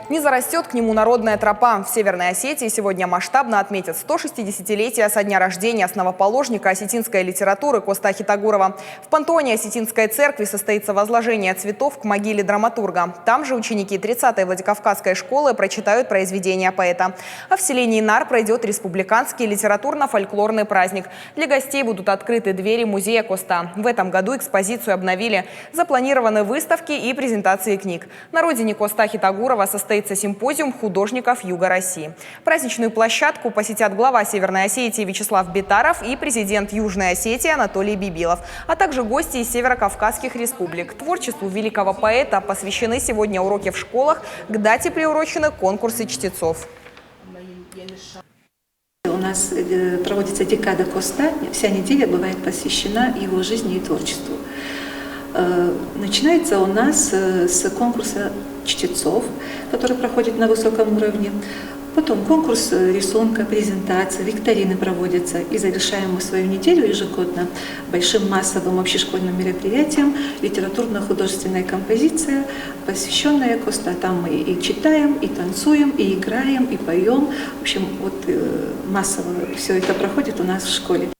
Не зарастет к нему народная тропа. В Северной Осетии сегодня масштабно отметят 160-летие со дня рождения основоположника осетинской литературы Костахи Тагурова. В пантеоне Осетинской церкви состоится возложение цветов к могиле драматурга. Там же ученики 30-й Владикавказской школы прочитают произведения поэта. А в селении Нар пройдет республиканский литературно-фольклорный праздник. Для гостей будут открыты двери музея Коста. В этом году экспозицию обновили. Запланированы выставки и презентации книг. На родине Костахи Тагурова состоится симпозиум художников Юга России. Праздничную площадку посетят глава Северной Осетии Вячеслав Битаров и президент Южной Осетии Анатолий Бибилов, а также гости из северокавказских республик. Творчеству великого поэта посвящены сегодня уроки в школах, к дате приурочены конкурсы чтецов. У нас проводится декада Коста, вся неделя бывает посвящена его жизни и творчеству. Начинается у нас с конкурса чтецов, который проходит на высоком уровне. Потом конкурс рисунка, презентация, викторины проводятся. И завершаем мы свою неделю ежегодно большим массовым общешкольным мероприятием литературно-художественная композиция, посвященная Коста. Там мы и читаем, и танцуем, и играем, и поем. В общем, вот массово все это проходит у нас в школе.